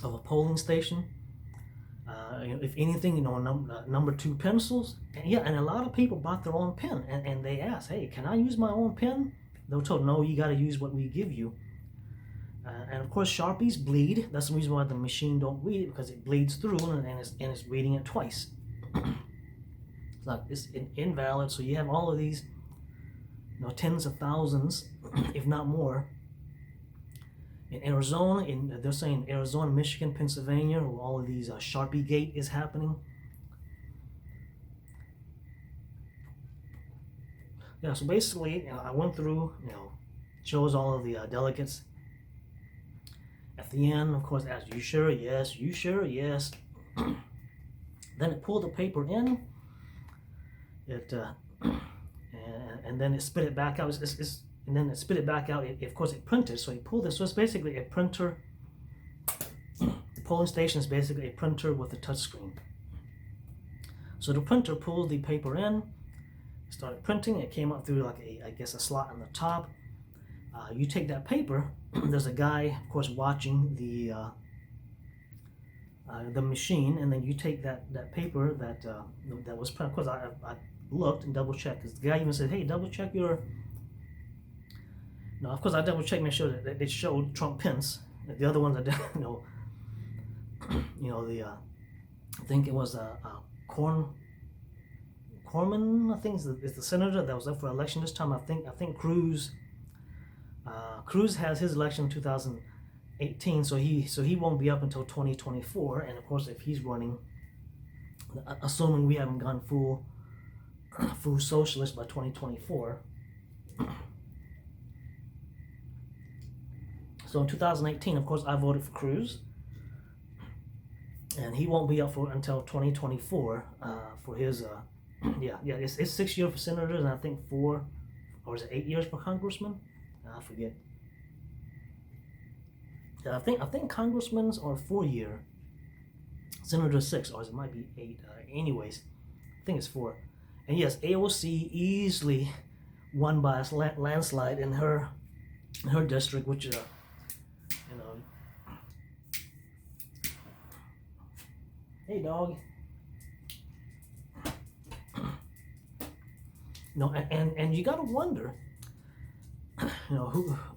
of a polling station. You know, if anything, you know, number 2 pencils. And yeah, and a lot of people bought their own pen, and they asked, hey, can I use my own pen? They were told, no, you got to use what we give you. And of course, Sharpies bleed. That's the reason why the machine don't read it, because it bleeds through and it's reading it twice. It's invalid. So you have all of these, you know, tens of thousands, if not more, in Arizona. They're saying Arizona, Michigan, Pennsylvania, where all of these Sharpie Gate is happening. Yeah. So basically, you know, I went through, you know, chose all of the delegates. At the end, of course, asked, you sure? Yes. You sure? Yes. Then it pulled the paper in. And then it spit it back out. And then it spit it back out. Of course, it printed. So he pulled this. So it's basically a printer. The polling station is basically a printer with a touch screen. So the printer pulled the paper in, started printing. It came up through like I guess a slot on the top. You take that paper. There's a guy, of course, watching the machine, and then you take that paper that was printed. Of course, I looked and double checked, because the guy even said, "Hey, double check your." No, of course, I double checked, make sure that it showed Trump Pence. The other ones, you know, I think it was Corman. I think is the senator that was up for election this time. I think Cruz. Cruz has his election in 2018, so he won't be up until 2024. And of course, if he's running, assuming we haven't gone full socialist by 2024. So in 2018, of course, I voted for Cruz, and he won't be up until 2024 for his it's 6 years for senators, and I think 4 or is it 8 years for congressmen? I forget. I think congressmen's are 4 year, senators 6, or it might be 8. Anyways, I think it's 4. And yes, AOC easily won by a landslide in her district, which you know. Hey, dog. No, and you gotta wonder, you know,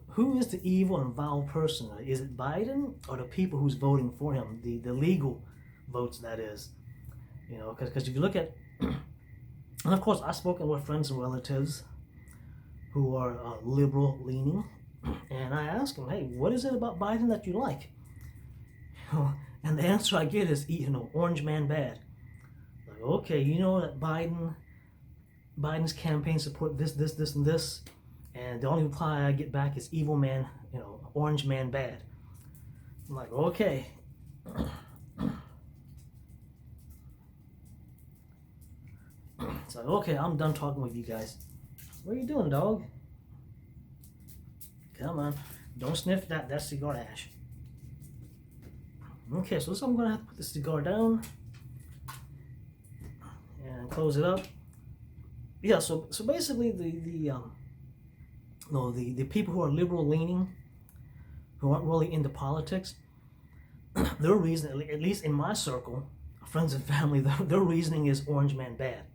who is the evil and vile person? Is it Biden or the people who's voting for him, the legal votes, that is? You know, because if you look at, and of course, I've spoken with friends and relatives who are liberal leaning, and I ask them, hey, what is it about Biden that you like? You know, and the answer I get is, you know, orange man bad. Like, okay, you know that Biden's campaign support this, and this, and the only reply I get back is evil man, you know, orange man bad. I'm like, okay. It's like, okay, I'm done talking with you guys. What are you doing, dog? Come on, don't sniff that cigar ash. Okay, so I'm gonna have to put the cigar down and close it up. Yeah, so basically the people who are liberal leaning, who aren't really into politics, their reason, at least in my circle, friends and family, their reasoning is orange man bad.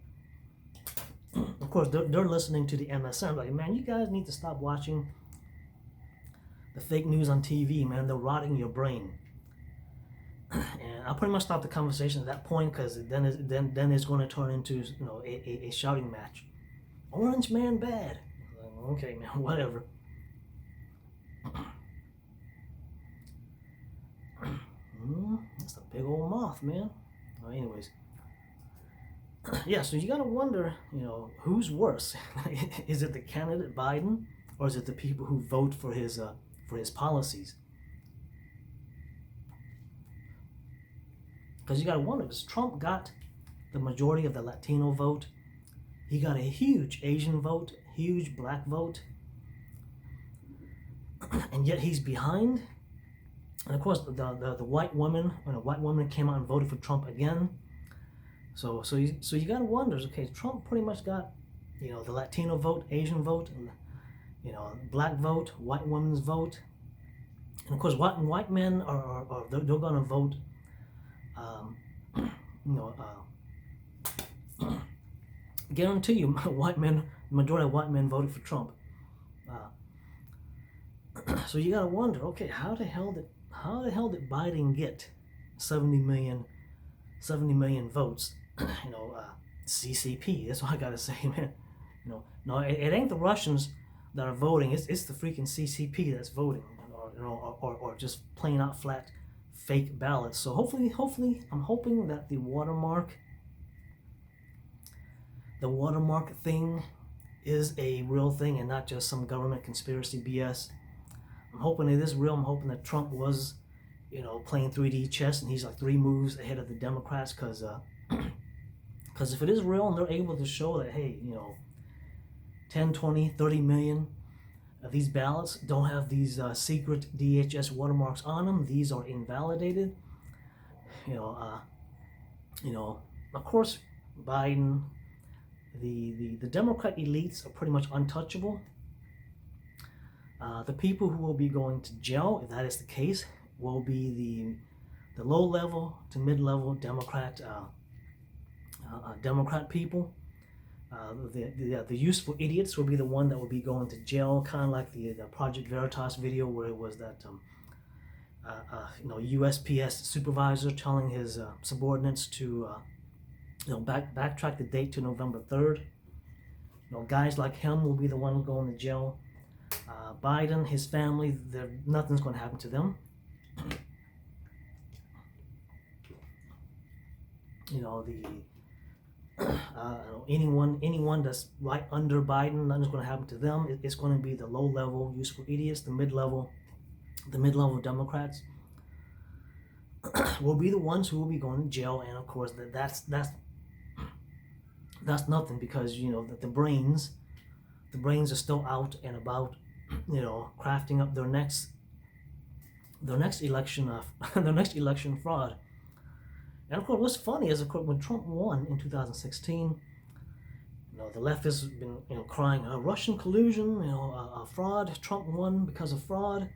Of course, they're listening to the MSM, like, man, you guys need to stop watching the fake news on TV, man. They're rotting your brain. And I'll pretty much stop the conversation at that point, because then it's going to turn into, you know, a shouting match. Orange man bad. Like, okay, man, whatever. That's a big old moth, man. Well, anyways, yeah. So you gotta wonder, you know, who's worse? Is it the candidate Biden, or is it the people who vote for his policies? Because you gotta wonder, because Trump got the majority of the Latino vote, he got a huge Asian vote, huge black vote, and yet he's behind. And of course, the white woman, when a white woman came out and voted for Trump again. So you gotta wonder, okay, Trump pretty much got, you know, the Latino vote, Asian vote, you know, black vote, white woman's vote, and of course, white men are they're gonna vote. You know, guarantee you, majority of white men voted for Trump. So you gotta wonder, okay, how the hell did Biden get 70 million votes? You know, CCP. That's what I gotta say, man. You know, no, it ain't the Russians that are voting. It's the freaking CCP that's voting, or just plain out flat fake ballots. So hopefully, I'm hoping that the watermark thing is a real thing and not just some government conspiracy BS. I'm hoping it is real. I'm hoping that Trump was, you know, playing 3D chess and he's like 3 moves ahead of the Democrats, because if it is real and they're able to show that, hey, you know, 10, 20, 30 million of these ballots don't have these secret DHS watermarks on them, these are invalidated, you know, of course, Biden, the Democrat elites are pretty much untouchable. The people who will be going to jail, if that is the case, will be the low-level to mid-level Democrat people. The useful idiots will be the one that will be going to jail, kind of like the Project Veritas video, where it was that you know, USPS supervisor telling his subordinates to you know, backtrack the date to November 3rd. You know, guys like him will be the one going to jail. Biden, his family, nothing's going to happen to them. You know, anyone that's right under Biden, nothing's going to happen to them. It's going to be the low-level useful idiots, the mid-level Democrats will be the ones who will be going to jail. And of course, that's nothing, because, you know, that the brains are still out and about, you know, crafting up their next election fraud. And of course, what's funny is, of course, when Trump won in 2016, you know, the leftists have been, you know, crying Russian collusion, you know, fraud. Trump won because of fraud.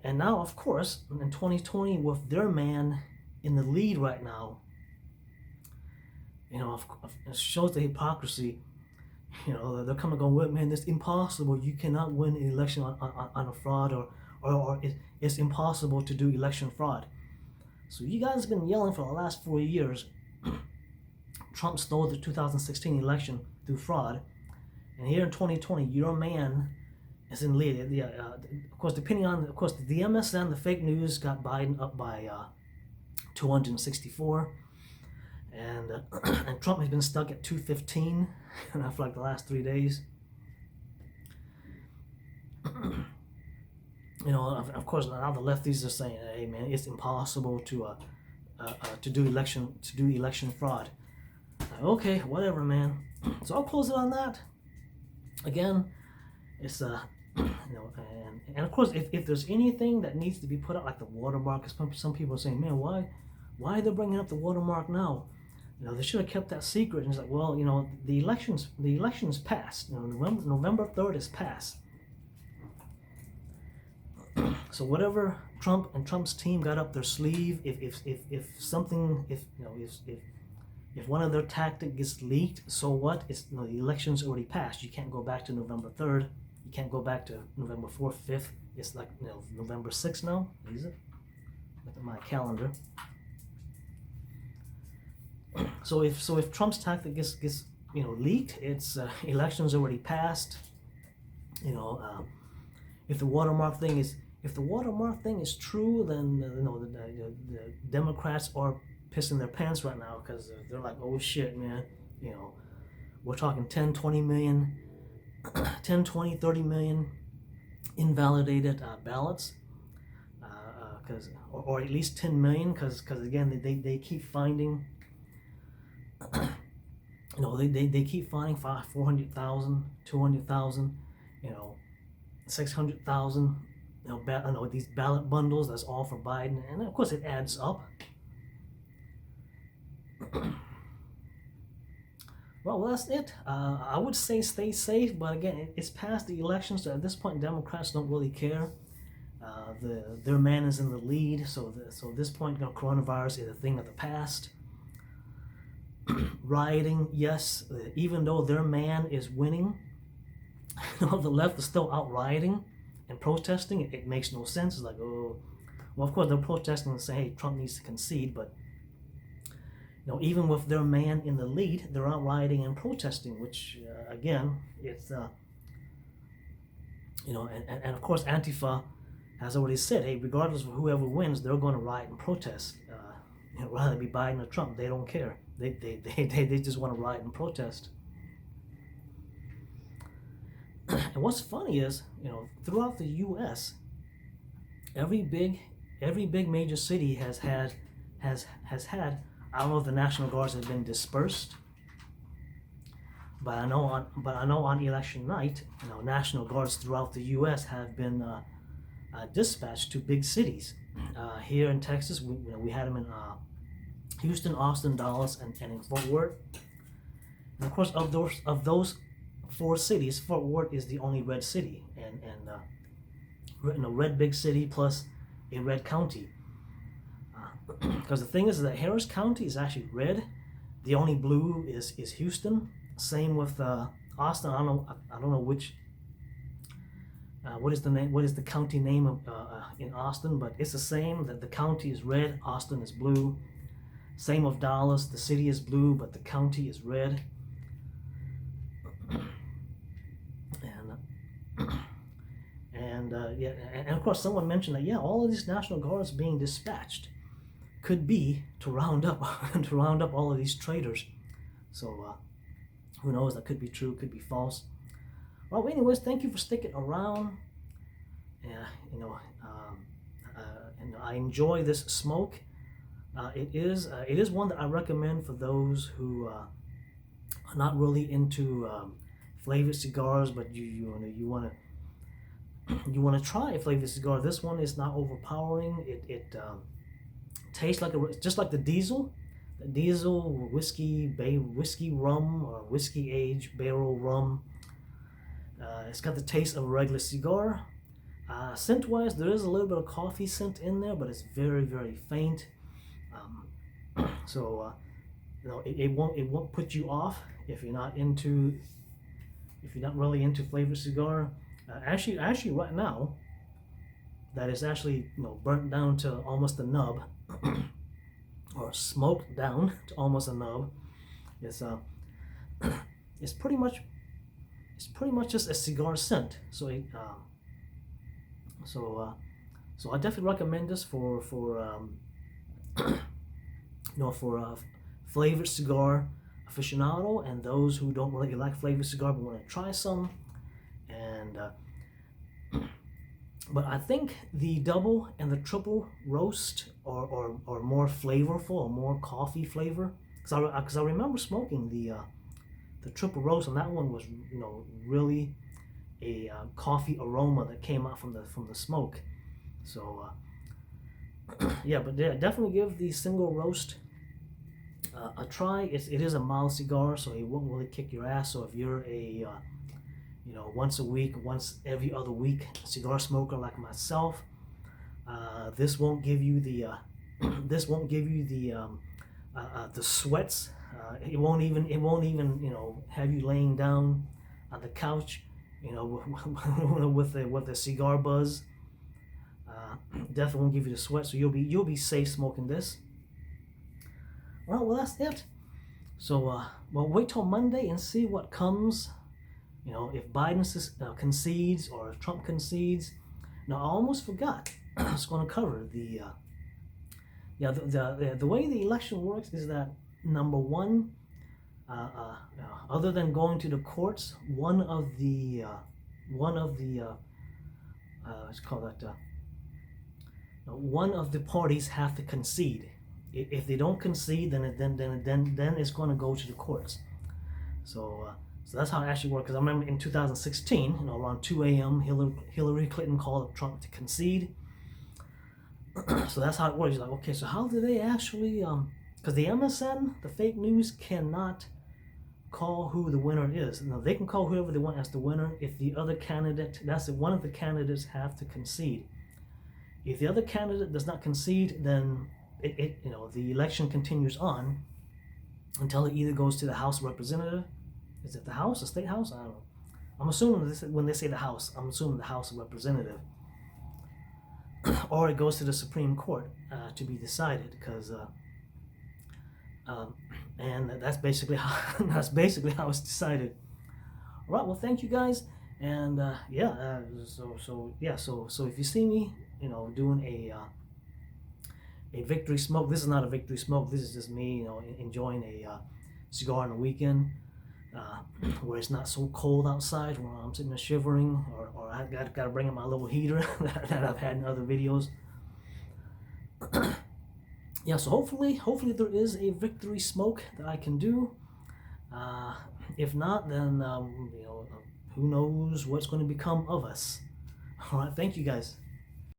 And now, of course, in 2020, with their man in the lead right now, you know, it shows the hypocrisy. You know, they're coming going, well, man, it's impossible. You cannot win an election on a fraud, or it's impossible to do election fraud. So you guys have been yelling for the last 4 years, Trump stole the 2016 election through fraud. And here in 2020, your man is in lead. Of course, depending on, of course, the MSN, the fake news, got Biden up by 264. And Trump has been stuck at 215 for like the last 3 days. You know, of course, now the lefties are saying, "Hey, man, it's impossible to do election fraud." Okay, whatever, man. So I'll close it on that. Again, it's you know, and of course, if there's anything that needs to be put out, like the watermark, because some people are saying, "Man, why are they bringing up the watermark now? You know, they should have kept that secret." And it's like, well, you know, the election's passed. You know, November 3rd is passed. So whatever Trump and Trump's team got up their sleeve, if one of their tactics gets leaked, so what? It's, you know, the election's already passed. You can't go back to November 3rd. You can't go back to November 4th, 5th. It's like, you know, November 6th now. Is it? Look at my calendar. So if Trump's tactic gets leaked, it's elections already passed. If the watermark thing is true, then the Democrats are pissing their pants right now, because they're like, oh shit, man, we're talking 10, 20 million, 10, 20, 30 million invalidated ballots, or at least 10 million, because again, they keep finding, they keep finding 400,000, 200,000, 600,000, these ballot bundles. That's all for Biden, and of course it adds up. Well, that's it. I would say stay safe, but again, it's past the elections, so at this point, Democrats don't really care. Their man is in the lead, so at this point, coronavirus is a thing of the past. Rioting, yes, even though their man is winning, the left is still out rioting and protesting. It makes no sense. It's like, oh, well, of course they're protesting and say, hey, Trump needs to concede, but even with their man in the lead, they're out rioting and protesting, which again, it's and of course Antifa has already said, hey, regardless of whoever wins, they're going to riot and protest. Rather be Biden or Trump, they don't care. They just want to riot and protest. And what's funny is, throughout the U.S., every big major city has had. I don't know if the National Guards have been dispersed, but I know on election night, National Guards throughout the U.S. have been dispatched to big cities. Here in Texas, we had them in Houston, Austin, Dallas, and in Fort Worth. And of course, of those 4 cities, Fort Worth is the only red city, and red big city plus a red county. Because the thing is that Harris County is actually red. The only blue is Houston. Same with Austin. I don't know which. What is the name? What is the county name of in Austin? But it's the same. That the county is red. Austin is blue. Same with Dallas. The city is blue, but the county is red. And of course, someone mentioned that all of these National Guards being dispatched could be to round up all of these traitors. So who knows? That could be true, could be false. Well, anyways, thank you for sticking around. And I enjoy this smoke. It is one that I recommend for those who are not really into flavored cigars, but you want to try a flavored cigar. This one is not overpowering. It tastes just like the diesel whiskey rum, or whiskey aged barrel rum. It's got the taste of a regular cigar. Scent wise, there is a little bit of coffee scent in there, but it's very, very faint. So it won't put you off if you're not really into flavored cigar. Actually right now, that is actually burnt down to almost a nub, or smoked down to almost a nub. It's pretty much just a cigar scent. So I definitely recommend this for flavored cigar aficionado, and those who don't really like flavored cigar but want to try some. And but I think the double and the triple roast are more flavorful, or more coffee flavor. Because I remember smoking the triple roast, and that one was really a coffee aroma that came out from the smoke. So but definitely give the single roast a try. It is a mild cigar, so it won't really kick your ass. So if you're a once a week, once every other week cigar smoker like myself, this won't give you the the sweats. It won't even have you laying down on the couch with the cigar buzz. Definitely won't give you the sweat, so you'll be safe smoking this. Well, that's it. So, well, wait till Monday and see what comes. You know, if Biden concedes or if Trump concedes. Now, I almost forgot. I was going to cover the way the election works is that number one, other than going to the courts, let's call that one of the parties have to concede. If they don't concede, then it's going to go to the courts. So that's how it actually works. Because I remember in 2016, you know, around 2 a.m., Hillary Clinton called up Trump to concede. So that's how it works. You're like, okay, so how do they actually? Because the MSN, the fake news, cannot call who the winner is. Now they can call whoever they want as the winner if the other candidate, that's if one of the candidates have to concede. If the other candidate does not concede, then the election continues on until it either goes to the House of Representatives. Is it the House, the State House? I don't know. I'm assuming when they say the House, I'm assuming the House of Representatives. Or it goes to the Supreme Court to be decided, because and that's basically how it's decided. All right. Well, thank you guys, and so if you see me, you know, doing a victory smoke, this is not a victory smoke. This is just me, you know, enjoying a cigar on the weekend, where it's not so cold outside, where I'm sitting there shivering, or I got to bring in my little heater that I've had in other videos. Yeah, so hopefully there is a victory smoke that I can do. If not, then who knows what's going to become of us. All right, thank you guys.